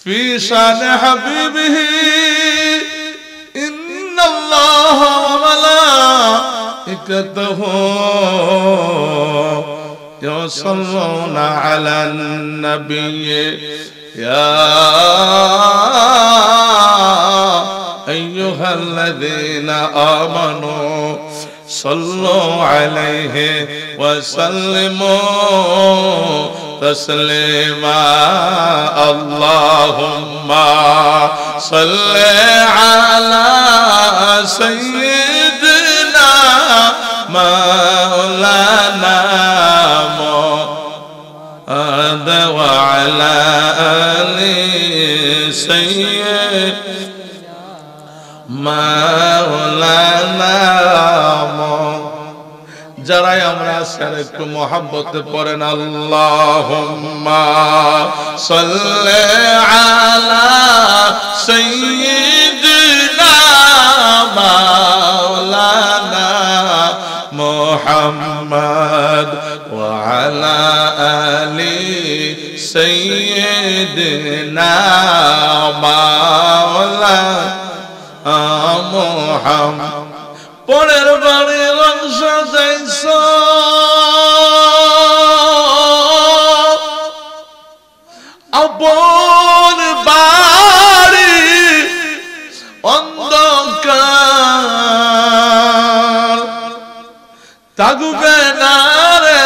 في شان حبيبه إن الله وملائكته يصلون على النبي يا أيها الذين آمنوا صلوا عليه وسلموا تسليما اللهم صل على سيدنا مولانا محمد وعلى آل سيدنا مولانا যারাই আমরা আজকে একটু মহব্বতে পড়েন আল্লাহুম্মা সাল্লি আলা সাইয়্যিদিনা মাওলানা মুহাম্মদ ওয়া আলা আলি সাইয়্যিদিনা মাওলানা মুহাম্মদ পরের বাড়ি অংশ যাইছ আপন বাড়ি অন্ধকার থাকবে না রে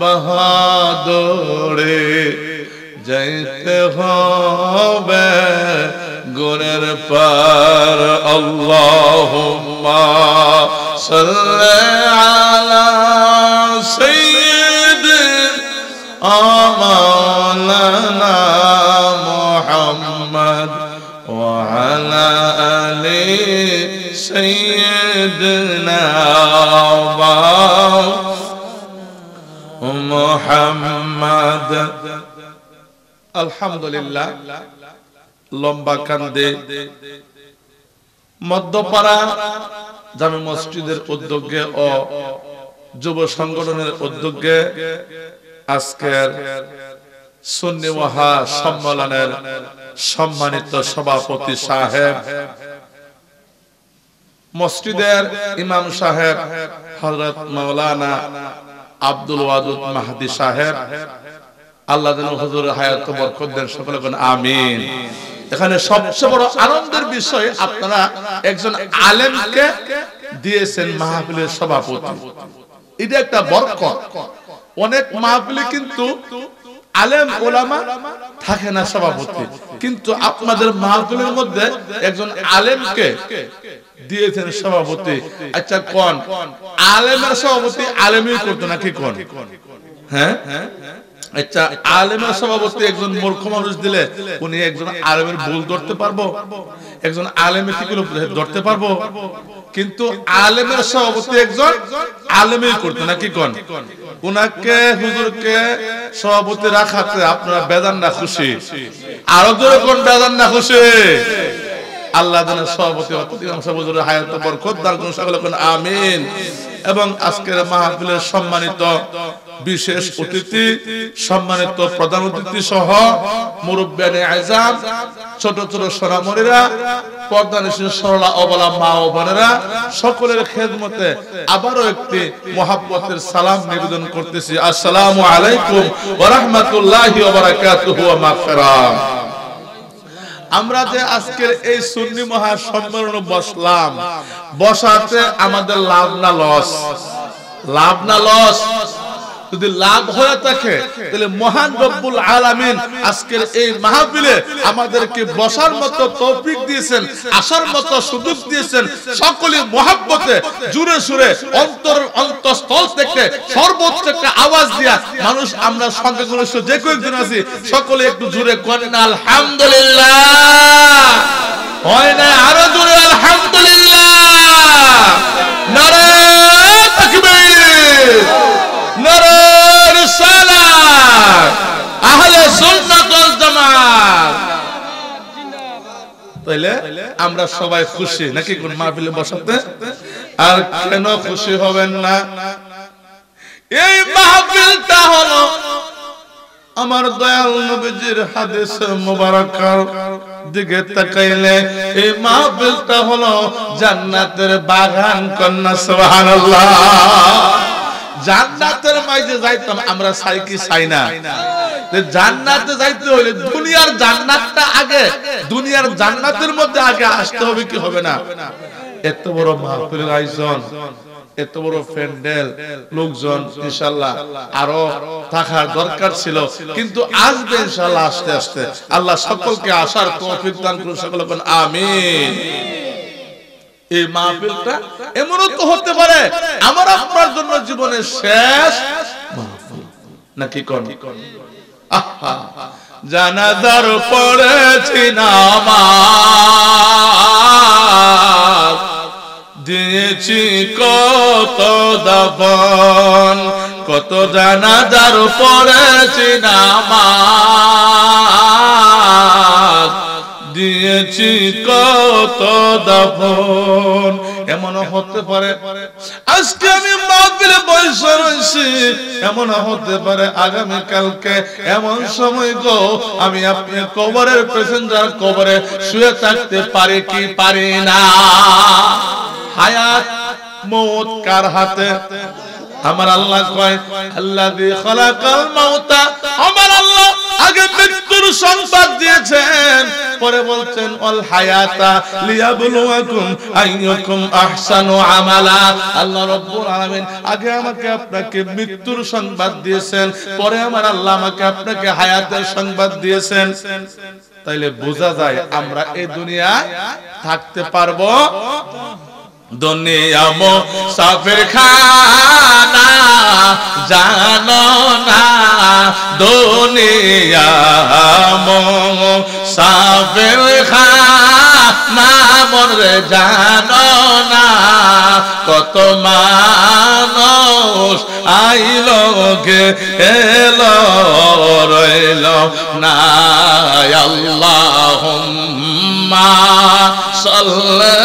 বাহাদুরে যাইতে হবে গুণের পার আল্লাহুম্মা সাল্লি আলা সাইয়্যিদিনা মাওলানা মুহাম্মদ ওয়া আলা আলি সাইয়্যিদিনা মুহাম্মদ আলহামদুলিল্লাহ লম্বা কান্দে মধ্যপাড়া জামে মসজিদের উদ্যোগে ও যুব সংগঠনের উদ্যোগে আজকের সুন্নি মহা সম্মেলনের সম্মানিত সভাপতি সাহেব, মসজিদের ইমাম সাহেব হযরত মাওলানা আব্দুল ওয়াদুদ মাহদি সাহেব, আল্লাহ যেন হুজুরের হায়াত বরকত দেন, সকলে বলেন আমিন। এখানে সবচেয়ে বড় আনন্দের বিষয় আপনারা একজন আলেমকে দিয়েছেন মাহফিলের সভাপতি, এটা একটা বরকত। অনেক মাহফিলে কিন্তু আলেম ওলামা থাকে না সভাপতি, কিন্তু আপনাদের মাহফিলের মধ্যে একজন আলেমকে দিয়েছেন সভাপতি। আচ্ছা কোন আলেমের সভাপতি আলেমই করতো নাকি কোন? হ্যাঁ, আচ্ছা আলেমের সভাপতি একজন মূর্খ মানুষ দিলে উনি একজন আলেমের ভুল ধরতে পারবো? একজন আলেমের কি করে ধরতে পারবো? কিন্তু আলেমের সভাপতি একজন আলেমই করতো নাকি কোন? উনাকে হুজুরকে সভাপতি রাখাতে আপনারা বেজান না খুশি? আরো জোরে কোন বেজান না খুশি? আল্লাহ যেন সভাপতি হুজুরের হায়াত বরকত দান করুন, সকলে বলেন আমিন। এবং আজকের মাহফিলের সম্মানিত বিশেষ অতিথি, সম্মানিত প্রধান অতিথি সহ মুরব্বিয়ানে আযম, ছোট ছোট সোনামণিরা, পর্দানিশীল সরলা অবলা মা ও বোনেরা, সকলের খেদমতে আবারও একটি মহব্বতের সালাম নিবেদন করতেছি। আসসালামু আলাইকুম ওয়া রাহমাতুল্লাহি ওয়া বারাকাতুহু ওয়া মাগফিরাহ। আমরা যে আজকের এই সুন্নি মহা সম্মেলনে বসলাম, বসাতে আমাদের লাভ না লস? লাভ না লস? যদি লাভ হয়ে থাকে তাহলে মহান রব্বুল আলামিন আজকের এই মাহফিলে আমাদেরকে বসার মতো তৌফিক দিয়েছেন, আসার মতো সুযোগ দিয়েছেন। সকলে মহব্বতে জুড়ে সুরে অন্তঃস্থল থেকে সর্বোচ্চ একটা আওয়াজ দিয়া মানুষ, আমরা সংখ্যাগরিষ্ঠ যে কয়েকজন আছি সকলে একটু জুড়ে করেন আলহামদুলিল্লাহ। হয় না? আরো জুড়ে আলহামদুলিল্লাহ। নারে তাকবীর, নারে রিসালাত, আহলে সুন্নাত ওয়াল জামাত। তাইলে আমরা সবাই খুশি নাকি কোন মাহফিলে বসাতে? আর কেন খুশি হবেন না? এই মাহফিলটা হলো আমার দয়াল নবীজির হাদিস মুবারকার দিকে তাকাইলে এই মাহফিলটা হলো জান্নাতের বাগান। কন্যা সুবহানাল্লাহ। জান্নাতের মাঝে যাইতাম আমরা, চাই কি চাই না? জান্নাতে যাইতে হলে দুনিয়ার জান্নাতটা আগে, দুনিয়ার জান্নাতের মধ্যে আগে আসতে হবে কি হবে না? এত বড় মাহফিলের আয়োজন, এত বড় প্যান্ডেল, লোকজন ইনশাআল্লাহ আরো থাকার দরকার ছিল, কিন্তু আসবে ইনশাআল্লাহ আস্তে আস্তে। আল্লাহ সকলকে আসার তৌফিক দান করুন, সকলে বলেন আমিন। এই মাহফিলটা এমনও তো হতে পারে আমার আপনার জন্য জীবনের শেষ মাহফিল, নাকি কোন? আহা, জানাজার পড়েছি নামাজ, দিয়েছি কত দাফন, কত জানাজার পড়েছি নামাজ, দিয়েছি কত দাফন। এমনও হতে পারে আজকে আমি মাহফিলে বসে রয়েছি, এমনও হতে পারে আগামী কালকে এমন সময় গো আমি আপনি কবরের প্যাসেঞ্জার কবরে শুয়ে থাকতে পারি কি পারি না? হায়াত মওত কার হাতে? আমার আল্লাহ কয় আল্লাযী খালাকাল মাউতা, আমার আল্লাহ আগে মৃত্যুর সংবাদ দিয়েছেন, পরে বলছেন ওয়াল হায়াতা লিয়াবলুয়াকুম আইয়ুকুম আহসানু আমালা। আল্লাহ রাব্বুল আলামিন আগে আমাকে আপনাকে মৃত্যুর সংবাদ দিয়েছেন, পরে আমার আল্লাহ আমাকে আপনাকে হায়াতের সংবাদ দিয়েছেন। তাইলে বোঝা যায় আমরা এই দুনিয়ায় থাকতে পারবো। দুনিয়া মুসাফির খানা জানো না, দুনিয়া মুসাফির খানা মরে জানো না, কত মানুষ আইলো গে এলো রইলো না। আল্লাহুম্মা সাল্লি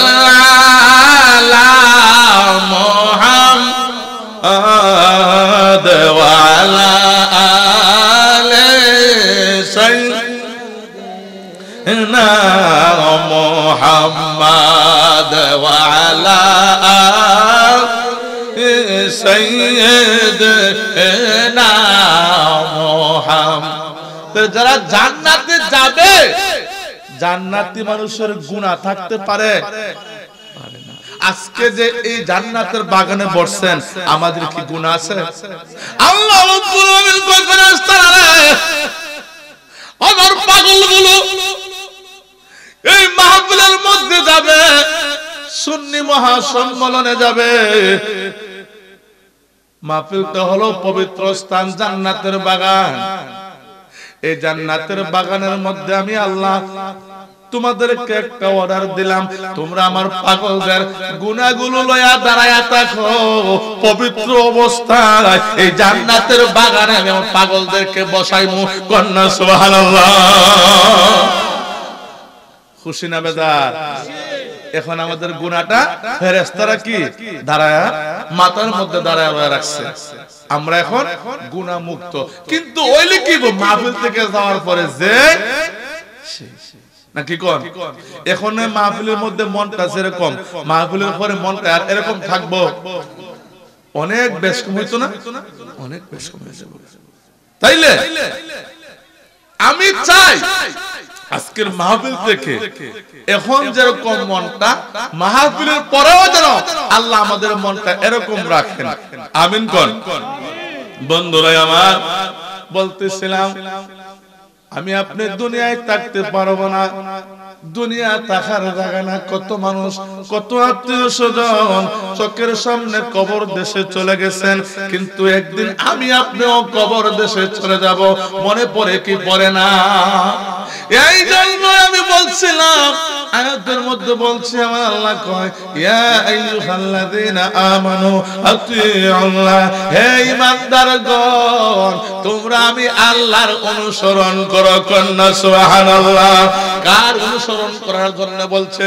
মুহাম্মাদ ওয়া আলা আলি সাইয়্যিদিনা মুহাম্মাদ ওয়া আলা আলি সাইয়্যিদিনা মুহাম্মাদ। যারা জান্নাতে যাবে, জান্নাতি মানুষের গুনাহ থাকতে পারে? আজকে যে এই জান্নাতের বাগানে বসছেন, আমাদের কি গুনাহ আছে? আল্লাহ রাব্বুল আলামিন কয় ফেরেশতারা, আমার পাগলগুলো এই মাহফিলের মধ্যে যাবে, সুন্নি মহাসম্মেলনে যাবে। মাহফিলটা হলো পবিত্র স্থান, জান্নাতের বাগান। এই জান্নাতের বাগানের মধ্যে আমি আল্লাহ তোমাদেরকে একটা অর্ডার দিলাম, তোমরা আমার পাগলদের গুনাহগুলো লয়া দাঁড়ায়া থাকো পবিত্র অবস্থায়। এই জান্নাতের বাগানে আমি আমার পাগলদেরকে বসাইমু। কন্যা সুবহানাল্লাহ। খুশি না বেজার? এখন আমাদের গুনাহটা ফেরেশতারা কি দাঁড়ায়া মাথার মধ্যে দাঁড়ায়া রাখছে, আমরা এখন গুনাহ মুক্ত। কিন্তু ওইলে কি মাহফিল থেকে যাওয়ার পরে যে নাকি কোন এখন মাহফিলের মধ্যে মনটা যেরকম, মাহফিলের পরে মনটা আর এরকম থাকবো, অনেক বেশ কম হইতো না? অনেক বেশ কম হয়ে যাবে। তাইলে আমি চাই আজকের মাহফিল থেকে এখন যেরকম মনটা, মাহফিলের পরেও যেন আল্লাহ আমাদের মনটা এরকম রাখেন। আমিন কোন? বন্ধুরা আমার, বলতেছিলাম আমি আপনি দুনিয়ায় থাকতে পারবো না, দুনিয়া থাকার জায়গা না। কত মানুষ, কত আত্মীয় স্বজন চোখের সামনে কবর দেশে চলে গেছেন, কিন্তু একদিন আমি আপনিও কবর দেশে চলে যাব। মনে পড়ে কি পড়ে না? এই জন্য আমি বলছিলাম, আয়াতের মধ্যে বলছি আমার আল্লাহ কয় ইয়া আইয়ুহাল্লাযীনা আমানু আতিউল্লাহ, হে ঈমানদারগণ তোমরা আমি আল্লাহর অনুসরণ করো। কন্যা সুবহানাল্লাহ। কার অনুসরণ করার জন্য বলছে?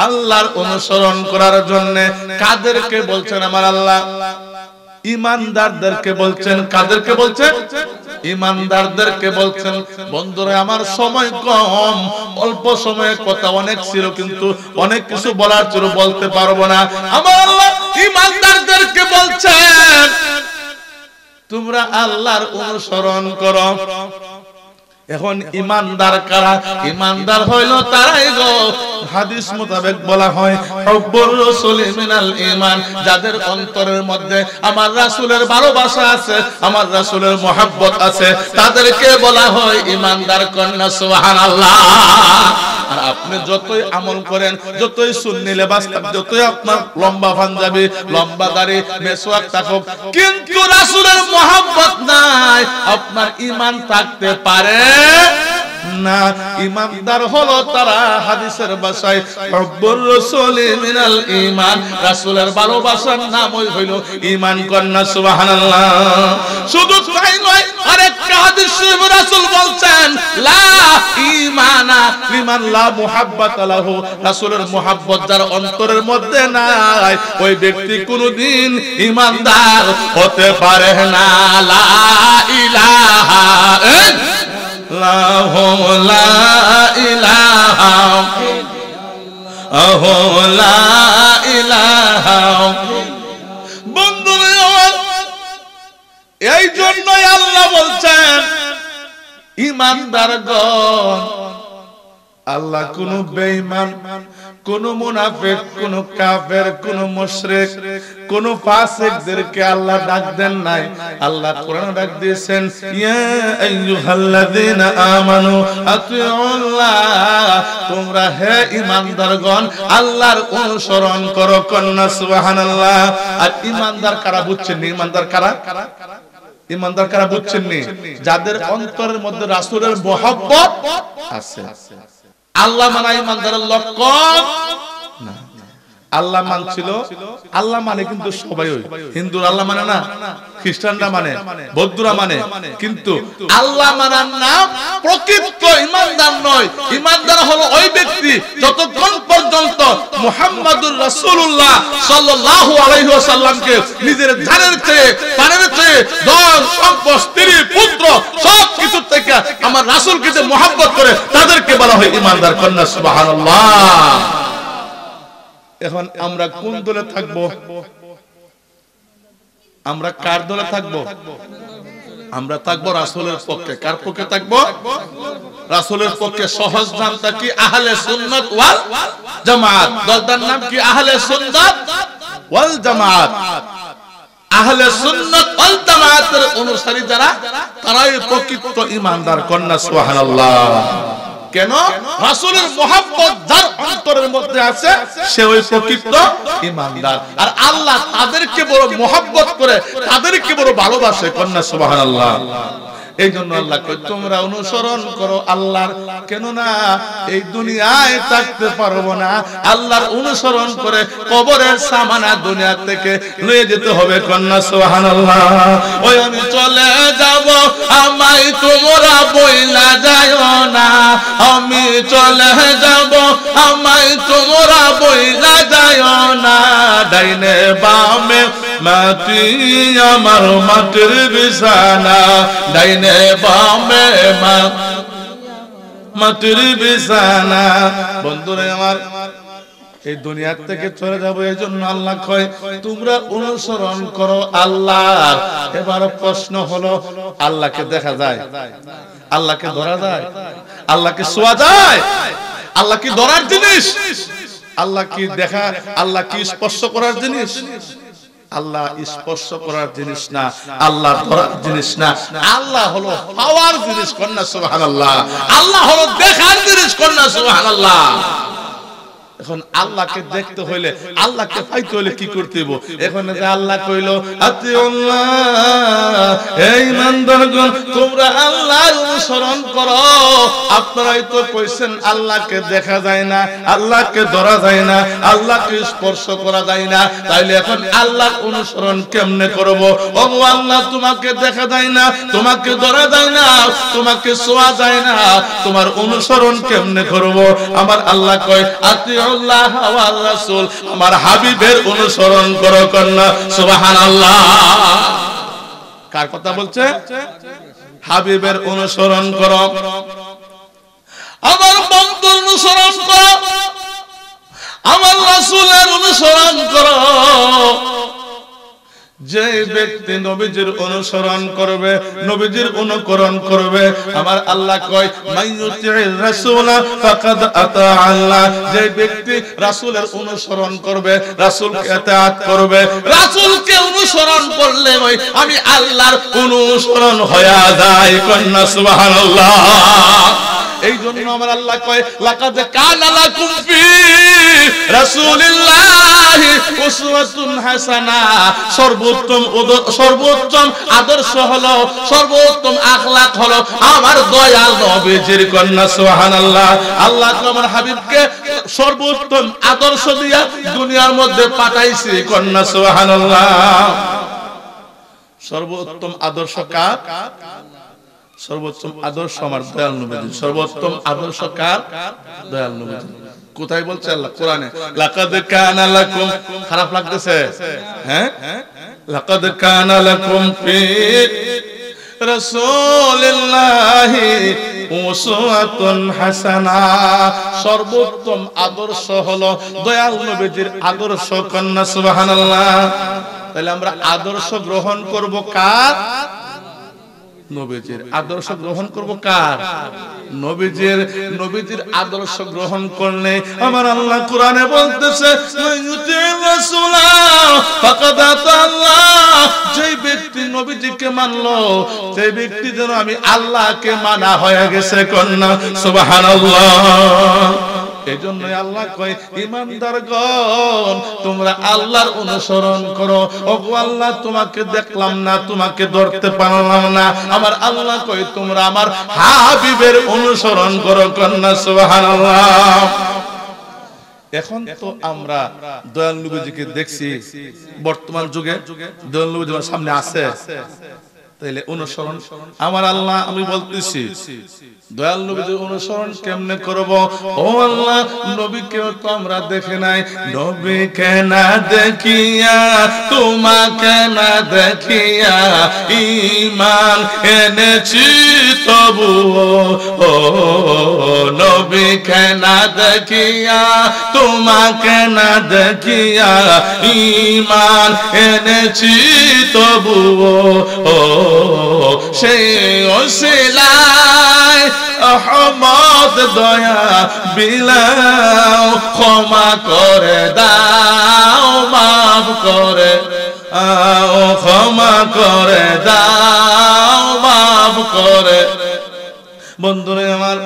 আল্লাহর অনুসরণ করার জন্য। কাদেরকে বলছেন আমার আল্লাহ? ইমানদারদেরকে বলছেন, কাদেরকে বলছেন? ইমানদারদেরকে বলছেন। বন্ধুরা আমার, সময় কম, অল্প সময়ে কথা অনেক ছিল, কিন্তু অনেক কিছু বলার ছিল, বলতে পারবো না। আমার আল্লাহ ইমানদারদেরকে বলছেন, তোমরা আল্লাহর অনুসরণ করো। এখন ইমানদার কারা? ইমানদার হইল তারাই গো, হাদিস মোতাবেক বলা হয় হুব্বুর রাসূলি মিনাল ঈমান, যাদের অন্তরের মধ্যে আমার রাসূলের ভালোবাসা আছে, আমার রাসূলের মহব্বত আছে, তাদেরকে বলা হয় ইমানদার। কন্যা সুবহানাল্লাহ। আর আপনি যতই আমল করেন, যতই সুন্নি লেবাস থাক, যতই আপনার লম্বা পাঞ্জাবি, লম্বা দাড়ি, মেসওয়াক থাকুক, কিন্তু রাসূলের মহব্বত নাই, আপনার ঈমান থাকতে পারে না। ইমানদার হলো তারা, হাদিসের ভাষায় হুব্বুর রাসূলি মিনাল ঈমান, রাসূলের ভালোবাসার নামই হইল ঈমান। কন্যা সুবহানাল্লাহ। শুধু তাই নয়, আরেকটা হাদিস শরীফে রাসূল বলছেন, লা ঈমানা লিমান লা মুহাব্বাতা লাহু, রাসূলের মুহাব্বত যার অন্তরের মধ্যে নাই, ওই ব্যক্তি কোনদিন ঈমানদার হতে পারে না। লা ইলাহা ইল্লাল্লাহু লা ইলাহা ইল্লাল্লাহু লা ইলাহা। বন্ধুরা, এই জন্যই আল্লাহ বলছেন ঈমানদারগণ, আল্লাহ কোন বেঈমান, কোন মুনাফিক, কোন কাফের, কোন মুশরিক, কোন ফাসিকদেরকে আল্লাহ ডাক দেন নাই। আল্লাহ কোরআনে ডাক দিয়েছেন, ইয়া আইয়ুহাল্লাযীনা আমানু আতিউল্লাহ, তোমরা হে ঈমানদারগণ আল্লাহর অনুসরণ করো। কন্যা সুবহানাল্লাহ। আর ঈমানদার কারা বুঝছেন? ঈমানদার কারা? ঈমানদার কারা বুঝছেন? যাদের অন্তরের মধ্যে রাসূলের মহব্বত আছে। আল্লাহ মানা ঈমানদারের লক্ষণ না। আল্লাহ মানছিল, আল্লাহ মানে কিন্তু সবাই, ওই হিন্দুর আল্লাহ মানে না, খ্রিস্টানরা মানে, বৌদ্ধরা মানে, কিন্তু আল্লাহ মানার নাম প্রকৃত ঈমানদার নয়। ঈমানদার হলো ওই ব্যক্তি যতক্ষণ পর্যন্ত মুহাম্মাদুর রাসূলুল্লাহ সাল্লাল্লাহু আলাইহি ওয়াসাল্লামকে নিজের জানের চেয়ে, প্রাণের চেয়ে, ধন সম্পদ, স্ত্রী, পুত্র সব কিছু থেকে আমার রাসূলকে যে মহব্বত করে, তাদেরকে বলা হয় ঈমানদার। কন্যা সুবহানাল্লাহ। এখন আমরা কোন দলে থাকব? আমরা কার দলে থাকব? আমরা থাকব রাসূলের পক্ষে। কার পক্ষে থাকব? রাসূলের পক্ষে। সহজ নামটা কি? আহলে সুন্নাত ওয়াল জামাত। দলটার নাম কি? আহলে সুন্নাত ওয়াল জামাত। আহলে সুন্নাত ওয়াল জামাতের অনুসারী যারা, তারাই প্রকৃত ঈমানদার। কন্যা সুবহানাল্লাহ। কেন? রাসূলের মহব্বত যার অন্তরের মধ্যে আছে, সে ওই প্রকৃত ঈমানদার। আর আল্লাহ তাদেরকে বড় মহব্বত করে, তাদেরকে বড় ভালোবাসে। কন্যা সুবহানাল্লাহ। এই জন্য আল্লাহ কয়, তোমরা অনুসরণ করো আল্লাহর। কেন না এই দুনিয়ায় থাকতে পারবো না, আল্লাহর অনুসরণ করে কবরের সামানা দুনিয়া থেকে নিয়ে যেতে হবে। কন্যা সুবহানাল্লাহ। ওই আমি চলে যাব, আমায় তোমরা বইলা যাও না, আমি চলে যাব, আমায় তোমরা বইলা যাও না। ডাইনে বামে মাটি আমার মাটির বিছানা, ডাইনে বামে মাটির বিছানা। বন্ধুরা আমার, এই দুনিয়া থেকে চলে যাব, এই জন্য আল্লাহ কয় তোমরা অনুসরণ করো আল্লাহ। এবার প্রশ্ন হলো, আল্লাহকে দেখা যায়? আল্লাহকে ধরা যায়? আল্লাহকে ছোঁয়া যায়? আল্লাহ কি ধরার জিনিস? আল্লাহ কি দেখা? আল্লাহ কি স্পর্শ করার জিনিস? আল্লাহ স্পর্শ করার জিনিস না, আল্লাহ ধরার জিনিস না। আল্লাহ হলো পাওয়ার জিনিস। কন্যা সুবহানাল্লাহ। আল্লাহ হলো দেখার জিনিস। কন্যা সুবহানাল্লাহ। এখন আল্লাহকে দেখতে হইলে, আল্লাহকে পাইতে হইলে কি করতে হবে? এখন যে আল্লাহ কইলো আতিউল্লাহ, হে ঈমানদারগণ তোমরা আল্লাহর অনুসরণ করো। আপনারাই তো কইছেন আল্লাহকে দেখা যায় না, আল্লাহকে ধরা যায় না, আল্লাহকে স্পর্শ করা যায় না, তাইলে এখন আল্লাহর অনুসরণ কেমনে করব? ও আল্লাহ, তোমাকে দেখা যায় না, তোমাকে ধরা যায় না, তোমাকে ছোঁয়া যায় না, তোমার অনুসরণ কেমনে করব? আমার আল্লাহ কয় আতিউ আতিউল্লাহ ওয়ার রাসূল, আমার হাবিবের অনুসরণ করো কন্যা সুবহানাল্লাহ। কার কথা বলছে? হাবিবের অনুসরণ করো, আমার বন্ধুর অনুসরণ করো, আমার রাসূলের অনুসরণ করো। যে ব্যক্তি নবীজির অনুসরণ করবে, নবীজির অনুকরণ করবে, আমার আল্লাহ কয় মাইয়ুতির রাসূলা ফাকাদ আতা আল্লাহ। যে ব্যক্তি রাসূলের অনুসরণ করবে, রাসূলকে ইতাআত করবে, রাসূলকে অনুসরণ করলে ওই আমি আল্লাহর অনুসরণ হয়ে যায় কন্যা সুবহানাল্লাহ। এই জন্য আমার আল্লাহ কয় লাকাদ কানা লাকুম ফি রাসূলিল্লাহি উসওয়াতুন হাসানা। সর্বোত্তম আদর্শ হলো, সর্বোত্তম আখলাক হলো আমার দয়াল নবীজির কন্যা সুবহানাল্লাহ। আল্লাহ আমার হাবিবকে সর্বোত্তম আদর্শ দিয়া দুনিয়ার মধ্যে পাঠাইছে কন্যা সুবহানাল্লাহ। সর্বোত্তম আদর্শ কার? সর্বোত্তম আদর্শ আমার দয়াল নবীজি। সর্বোত্তম আদর্শ কার? দয়াল নবীজি। কোথায় বলছে আল্লাহ? কোরআনে। লাকাদ কানা লাকুম, খারাপ লাগতেছে? হ্যাঁ, লাকাদ কানা লাকুম ফি রাসূলিল্লাহি উসওয়াতুন হাসানা। সর্বোত্তম আদর্শ হলো দয়াল নবীজির আদর্শ কন্যা সুবহানাল্লাহ। তাহলে আমরা আদর্শ গ্রহণ করব কার? নবীজির আদর্শ গ্রহণ করব কার? নবীজির। নবীজির আদর্শ গ্রহণ করলে আমার আল্লাহ কোরআনে বলতেছে যে ব্যক্তি নবীজিকে মানলো, সেই ব্যক্তি যেন আমি আল্লাহকে মানা হয়ে গেছে কন্যা সুবহানাল্লাহ। এজন্যই আল্লাহ কয় ঈমানদারগণ তোমরা আল্লাহর অনুসরণ করো। ওগো আল্লাহ তোমাকে দেখলাম না, তোমাকে ধরতে পারলাম না, আমার আল্লাহ কয় তোমরা আমার হাবিবের অনুসরণ করো কন্যা সুবহানাল্লাহ। এখন তো আমরা দয়াল নবীজিকে দেখছি, বর্তমান যুগে দয়াল নবীজি আমার সামনে আছে, তাইলে অনুসরণ আমার আল্লাহ আমি বলতেছি দয়াল নবীর অনুসরণ কেমনে করব? ও আল্লাহ, নবীকে তো আমরা দেখে নাই, নবীকে না দেখিয়া তোমাকে না দেখিয়া ঈমান এনেছি তবু। ও নবীকে না দেখিয়া তোমাকে না দেখিয়া ঈমান এনেছি তবু। ও সেই ওসিলায় আহমদ দয়া বিলাও ক্ষমা করে দাও, মাফ করে আও, ক্ষমা করে দাও, মাফ করে। বন্ধুরা আমার,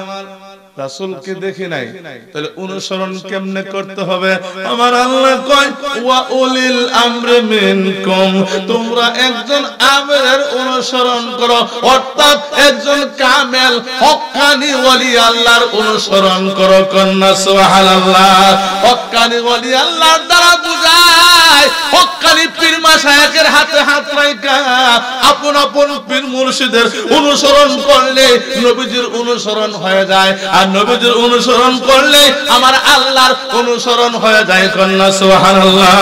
রাসূলকে দেখি নাই, তাহলে অনুসরণ কেমনে করতে হবে? আমার আল্লাহ কয় ওয়া উলিল আমরি মিনকুম, তোমরা একজন আমিরের অনুসরণ করো, অর্থাৎ একজন কামেল হক্কানি ওলি আল্লাহর অনুসরণ করো কন্যা সুবহানাল্লাহ। হক্কানি ওলি আল্লাহর দ্বারা বুঝায় হক্কানি পীর মাশায়েখের হাতে হাত রাখা আপন আপন পীর মুর্শিদের অনুসরণ করলে নবীজির অনুসরণ হয়ে যায়, আর নবীজির অনুসরণ করলে আমার আল্লাহর অনুসরণ হয়ে যায় কন্যা সুবহানাল্লাহ।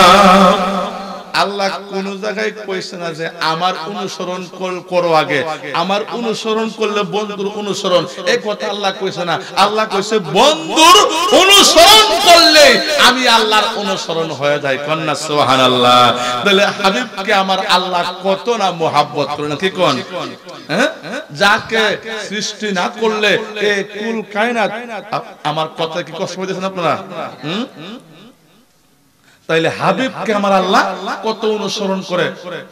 আল্লাহ কোন জায়গায় কইছে না যে আমার অনুসরণ করো আগে, আমার অনুসরণ করলে বন্ধুর অনুসরণ, এই কথা আল্লাহ কইছে না। আল্লাহ কইছে বন্ধুর অনুসরণ করলে আমি আল্লাহর অনুসরণ হয়ে যায় কন্যা সুবহানাল্লাহ। তাহলে হাবিবকে আমার আল্লাহ কত না মোহাব্বত করেন, কি কোন? হ্যাঁ, যাকে সৃষ্টি না করলে এই কুল কায়নাত, আমার কথা কি কষ্ট হইতেছেন আপনারা? তাইলে হাবিবকে আমার আল্লাহ কত অনুসরণ করে,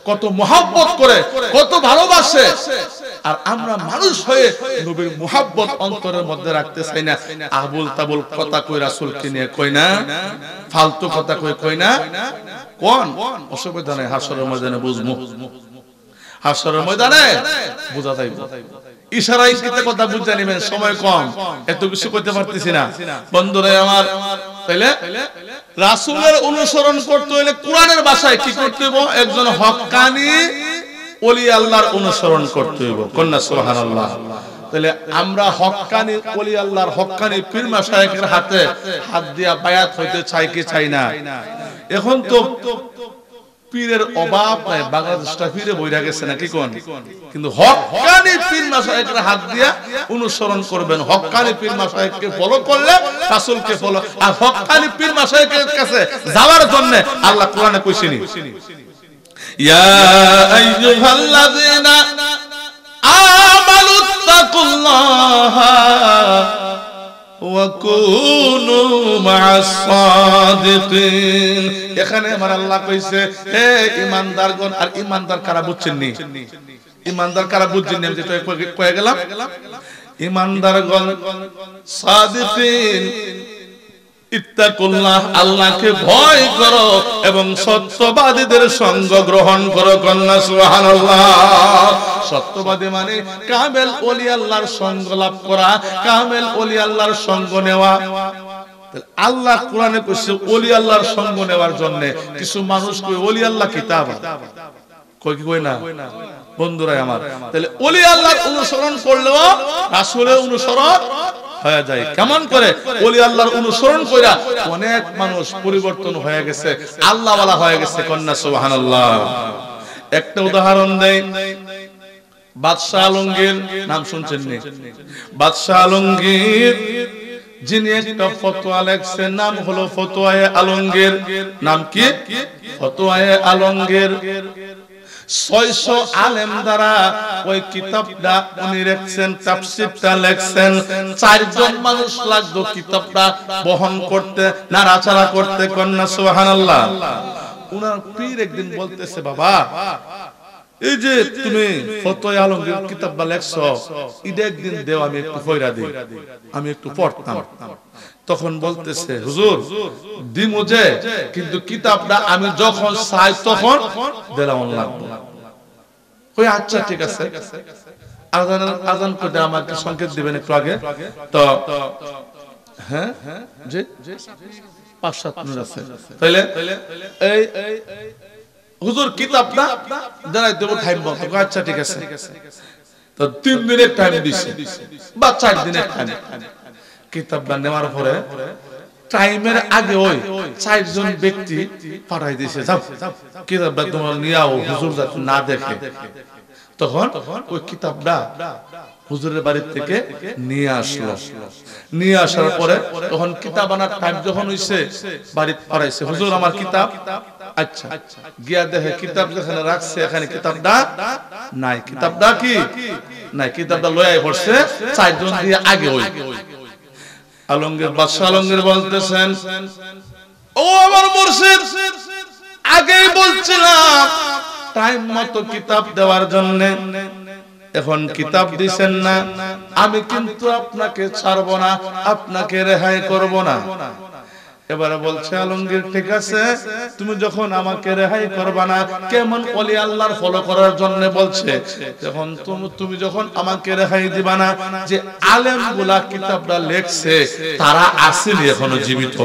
কত মোহাব্বত করে, কত ভালোবাসে। আর আমরা মানুষ হয়ে নবীর মোহাব্বত অন্তরের মধ্যে রাখতে চাই না। আবুল তাবুল কথা কই রাসূলকে নিয়ে কই না, ফালতু কথা কই না। কোন অসুবিধা নাই, হাসরের ময়দানে বুঝবো, হাসরের ময়দানে বুঝা যাইবো। ইশারায় কিতে কথা বুঝা নিবেন, সময় কম, এত কিছু কইতে পারতেছি না। বন্ধুরা আমার, তাইলে রাসূলের অনুসরণ করতে হলে কোরআনের ভাষায় কি করতে হবে? একজন হক্কানি ওলি আল্লাহর অনুসরণ করতে হবে কন্যা সুবহানাল্লাহ। তাহলে আমরা হক্কানি ওলি আল্লাহর হক্কানি পীর মাশায়েখের হাতে হাত দিয়া বায়াত হইতে চাই কি চাই না? এখন তো পীরের অভাব নাই, বাংলাদেশটা পীরে বইরা গেছে নাকি কোন? কিন্তু হক্কানি পীর মাশায়েখের হাত দিয়া অনুসরণ করবেন। হক্কানি পীর মাশায়েখকে ফলো করলে রাসূলকে ফলো। আর হক্কানি পীর মাশায়েখের কাছে যাওয়ার জন্য আল্লাহ কোরআনে কইছেন, ইয়া আইয়ুহাল্লাযীনা আমানুত্তাকুল্লাহা ওয়া কুনু মা'আস সাদিকিন। এখানে আমার আল্লাহ কইছে, হে ঈমানদারগণ। আর ঈমানদার কারা বুঝছেন নি? ঈমানদার কারা বুঝছেন নি? আমি যেটা কয়ে গেলাম, ঈমানদারগণ সাদিকিন, ইত্তাকুল্লাহ, আল্লাহকে ভয় করো এবং সত্যবাদীদের সঙ্গ গ্রহণ করো। কন্যা সুবহানাল্লাহ। সত্যবাদী মানে কামেল ওলি আল্লাহর সঙ্গ লাভ করা, কামেল ওলি আল্লাহর সঙ্গ নেওয়া। আল্লাহ কোরআনে কইছে ওলি আল্লাহর সঙ্গ নেওয়ার জন্য। কিছু মানুষ কই ওলি আল্লাহ কিতাব, কই কি কই না বন্ধুরা আমার? তাহলে ওলি আল্লাহর অনুসরণ করলেও রাসূলের অনুসরণ হয়ে যায়। কেমন করে? ওলি আল্লাহর অনুসরণ কইরা অনেক মানুষ পরিবর্তন হয়ে গেছে, আল্লাহ ওয়ালা হয়ে গেছে। কন্যা সুবহানাল্লাহ। একটা উদাহরণ দেই, বাদশাহ আলমগীর নাম শুনছেন নি? বাদশাহ আলমগীর যিনি একটা ফতোয়া লেখছেন, নাম হলো ফতোয়ায়ে আলমগীর। নাম কি? ফতোয়ায়ে আলমগীর। 600 আলেম দ্বারা ওই কিতাবটা উনি লিখছেন, তাফসীরটা লিখছেন। 4 জন মানুষ লাগতো কিতাবটা বহন করতে, নাড়াচাড়া করতে। কন্যা সুবহানাল্লাহ। উনার পীর একদিন বলতেছে, বাবা এই যে তুমি ফতোয়া আলমগীর কিতাবটা লেখছো, এটা একদিন দেও, আমি একটু পড়া দিই, আমি একটু পড়তাম। তখন বলতেছে, হুজুর দিমু যে, কিন্তু কিতাবটা আমি যখন চাই তখন দিলাম লাগবে। কই আচ্ছা ঠিক আছে, আজান করে আমাকে সংকেত দিবেন একটু আগে। তো হ্যাঁ জি 5-7 মিনিট আছে। তাইলে এই হুজুর কিতাবটা দাঁড়াই দেব, টাইম বলতে। আচ্ছা ঠিক আছে। তো 3 দিনের টাইম দিছে বা 4 দিনের টাইম। কিতাবটা নেওয়ার পরে টাইমের আগে ওই 4 জন ব্যক্তি পাঠাই দিয়েছে, যাও কিতাবটা তোমরা নিয়ে আও, হুজুর যাতে না দেখে। তখন ওই কিতাবটা হুজুরের বাড়ি থেকে নিয়ে আসলো। নিয়ে আসার পরে তখন কিতাব আনার টাইম যখন হইছে, বাড়ি পাঠাইছে, হুজুর আমার কিতাব। আচ্ছা, গিয়া দেখে কিতাব যেখানে রাখছে এখানে কিতাবটা নাই। কিতাবটা কি নাই, কিতাবটা লয়ে পড়ছে 4 জন দিয়ে আগে ওই আলমগীর। বাদশাহ আলমগীর বলতেছেন, ও আমার মুর্শিদ, আগেই বলছিলাম টাইম মতো কিতাব দেওয়ার জন্য, এখন কিতাব দিছেন না, আমি কিন্তু আপনাকে ছাড়ব না, আপনাকে রেহাই করব না। এবারে বলছে আলমগীর, ঠিক আছে, তুমি যখন আমাকে রেহাই করবা না, কেমন ওলি আল্লাহর ফলো করার জন্য বলছে, যখন তুমি যখন আমাকে রেহাই দিবা না, যে আলেমগুলা কিতাবটা লেখছে তারা আসেনি এখনো জীবিত?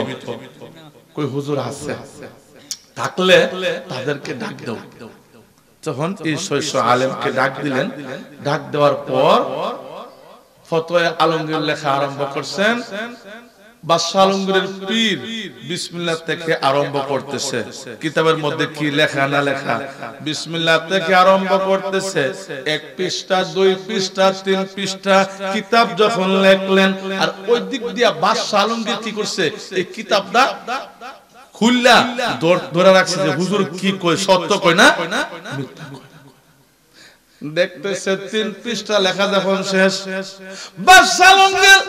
কই হুজুর আছে, থাকলে তাদেরকে ডাক দাও। তখন এই 600 আলেমকে ডাক দিলেন। ডাক দেওয়ার পর ফতোয়া আলমগীর লেখা আরম্ভ করছেন। বাদশাহ আলমগীরের পীর বিসমিল্লাহ থেকে আরম্ভ করতেছে। কিতাবের মধ্যে কি লেখা না লেখা, বিসমিল্লাহ থেকে আরম্ভ করতেছে। 1 পৃষ্ঠা, 2 পৃষ্ঠা, 3 পৃষ্ঠা কিতাব যখন লেখলেন, আর ওই দিক দিয়া বাদশাহ আলমগীর কি করছে, এই কিতাবটা খুললা ধরে রাখছে যে হুজুর কি কয়, সত্য কয় না মিথ্যা কয়। দেখতেছে 3 পৃষ্ঠা লেখা যখন শেষ, বাদশাহ আলমগীর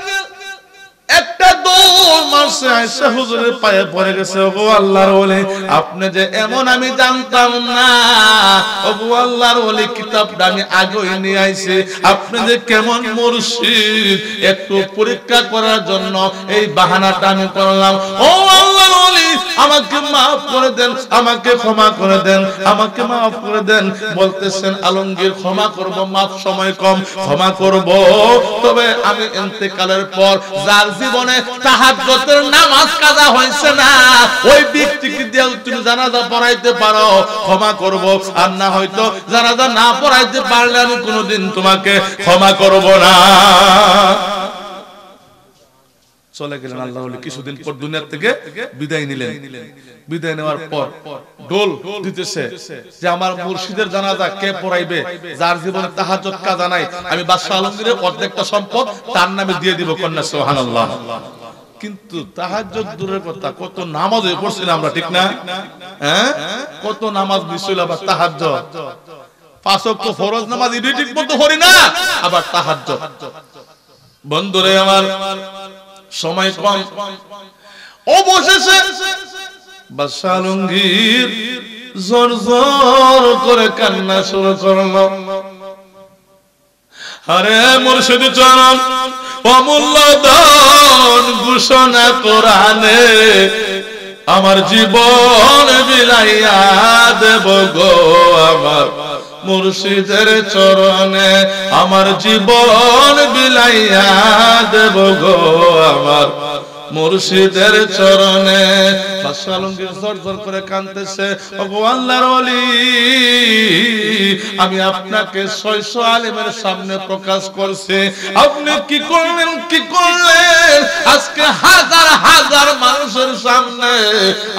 একটা দৌড় মারছে, আয়েশা হুজুরের পায়ে পড়ে গেছে। ওগো আল্লাহর ওলি, আপনি যে এমন আমি জানতাম না। ওগো আল্লাহর ওলি, কিতাবটা আমি আগেই নিয়ে আইছি, আপনি যে কেমন মুর্শিদ, একটু পরীক্ষা করার জন্য এই বাহানাটা আমি করলাম। ও আল্লাহর ওলি, আমাকে maaf করে দেন, আমাকে ক্ষমা করে দেন, আমাকে maaf করে দেন। বলতেছেন আলমগীর ক্ষমা করব, maaf সময় কম, ক্ষমা করব, তবে আমি ইন্তেকালের পর যার জীবনে তাহাজ্জুদের নামাজ কাজা হয়েছে না ওই ব্যক্তিকে দিয়ে তুমি জানাজা পড়াইতে পারো, ক্ষমা করব, আর না হয়তো জানাজা না পড়াইতে পারলে আমি কোনোদিন তোমাকে ক্ষমা করব না। চলে গেলেন আল্লাহ ওলি। কিছুদিন পর দুনিয়া থেকে বিদায় নিলেন। বিদায় নেওয়ার পর ডোল দিতেছে যে আমার মুর্শিদের জানাজা কে পড়াইবে, যার জীবনে তাহাজ্জুদ কাজা নাই, আমি বাদশাহ আলমগীরের অর্ধেকটা সম্পদ তার নামে দিয়ে দিব। কন্যা সুবহানাল্লাহ। কিন্তু তাহাজ্জুদ দূরের কথা, কত নামাজ পড়ছিলাম আমরা, ঠিক না? হ্যাঁ, কত নামাজ মিস হইল, আবার তাহাজ্জুদ। 5 ওয়াক্ত ফরজ নামাজ ইডি ঠিক মতো পড়ি না, আবার তাহাজ্জুদ। বন্ধুরে আমার, সময় কম, অবশেষে বাদশাহ আলমগীর জোর জোর করে কান্না শুরু করলো। আরে মুর্শিদ চরণ অমূল্য দান ঘোষণা কোরআনে, আমার জীবন বিলাইয়া দেব গো আমার মুর্শিদের চরণে, আমার জীবন বিলাইয়া দেব গো আমার মুর্শিদের চরণে। বাদশাহ আলমগীর জোর জোর করে কাঁদতেছে, ওগো আল্লাহর ওলি, আমি আপনাকে 600 আলেমের সামনে প্রকাশ করছি, আপনি কি করলেন, কি করলেন? আজকে হাজার হাজার মানুষের সামনে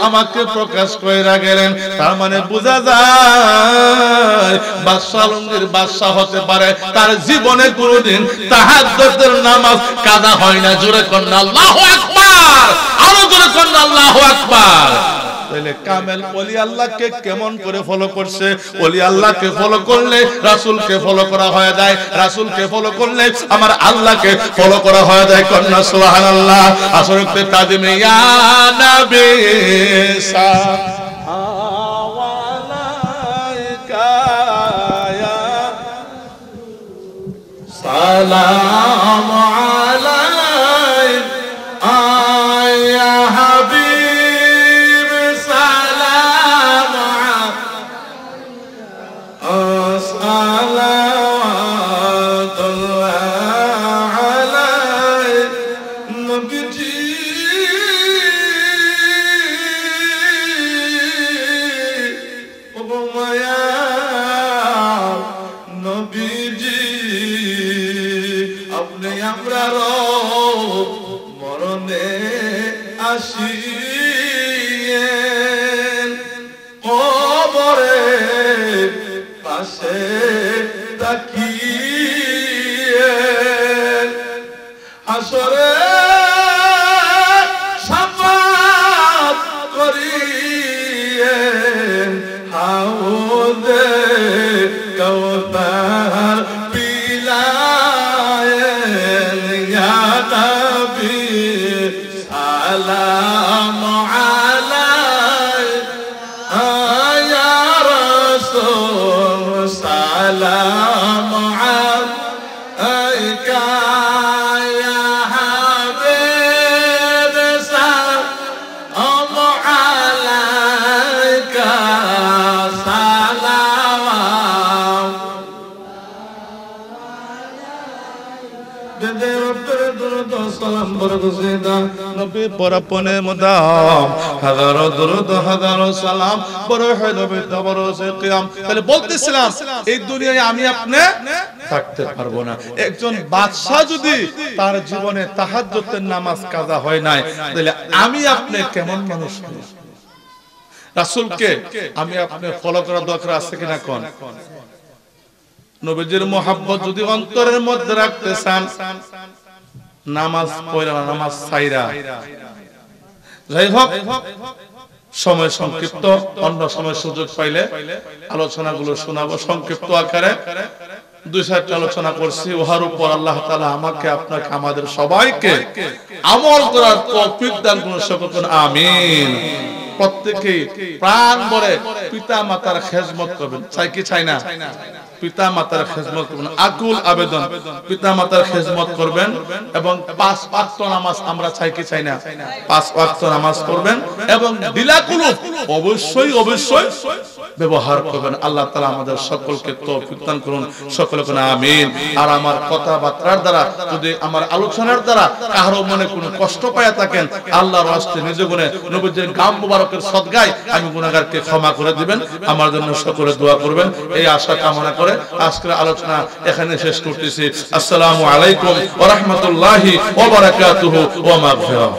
আমাকে প্রকাশ কইরা গেলেন। তার মানে বোঝা যায় বাদশাহ আলমগীর বাদশাহ হতে পারে, তার জীবনে কোনোদিন তাহাজ্জুদের নামাজ কাজা হয় না। জোরে কন্যা আল্লাহু আকবার, আরো জোরে কন্যা আল্লাহু আকবার। তাহলে কামেল ওলি আল্লাহকে কেমন করে ফলো করছে? ওলি আল্লাহকে ফলো করলে রাসূলকে ফলো করা হয়ে যায়, রাসূলকে ফলো করলে আমার আল্লাহকে ফলো করা হয়ে যায়। কন্যা সুবহানাল্লাহ। আসরতে তাজিমে ইয়া নবী সালাওয়ালাইকা ইয়া সালাম আলাইকা ইয়া হাবিব সালাম সালাওয়াতুল্লাহ আলাইকা নবীজি ও মায়া নবীজি, আপনি আমরার মরণে আসিয়েন, কবরে পাশে তাকিয়ে হাসরে শাফাত করিয়েন, হাউদে কাউসার পিলায়েন, ইয়া নবী সালাম আলাইকা ইয়া রাসূল সালাম আলাইকা ইয়া হাবিব সালাম আলাইকা সালাম দে রব্বে দুরুদ সালাম বরকত নবী পরাপনে মুদাম হাজারো দুরুদ হাজারো সালাম বড় হবে তবর সে কিয়াম। তাহলে বলতেছিলাম এই দুনিয়ায় আমি আপনি থাকতে পারবো না। একজন বাদশা যদি তার জীবনে তাহাজ্জুদের নামাজ কাজা হয় নাই, তাহলে আমি আপনি কেমন মানুষ? রাসূলকে আমি আপনি ফলো করা দরকার আছে কিনা? কোন নবীজির মোহাব্বত যদি অন্তরের মধ্যে রাখতে চান, নামাজ পড়া, নামাজ ছাইরা, যাই হোক সময় সংক্ষিপ্ত, অন্য সময় সুযোগ পাইলে আলোচনাগুলো শোনাবো সংক্ষিপ্ত আকারে। 2-4টা আলোচনা করছি, ওহার উপর আল্লাহ তাআলা আমাকে আপনাকে আমাদের সবাইকে আমল করার তৌফিক দান করুন। সকল আমিন। প্রত্যেকেই প্রাণ ভরে পিতা মাতার খেদমত করবেন, চাই কি চাই না? পিতা মাতার খেদমত করবেন, আকুল আবেদন পিতা মাতার খেদমত করবেন এবং 5 ওয়াক্ত নামাজ আমরা চাই কি চাই না? 5 ওয়াক্ত নামাজ পড়বেন এবং দিলাকুলুব অবশ্যই ব্যবহার করবেন। আল্লাহ তাআলা আমাদের সকলকে তৌফিক দান করুন, সকলে বলুন আমিন। আর আমার কথাবার্তার দ্বারা যদি আমার আলোচনার দ্বারা কারো মনে কোনো কষ্ট পায় থাকেন, আল্লাহর ওয়াস্তে নিজ গুণে নবীজির গাম মুবারকের সদকায় আমি গুনাহগারকে ক্ষমা করে দিবেন। আমার জন্য সকলে দোয়া করবেন, এই আশা কামনা করে আজকের আলোচনা এখানে শেষ করতেছি। আসসালামু আলাইকুম ওয়া রাহমাতুল্লাহি ওয়া বারাকাতুহু ওয়া মাগফিরাহ।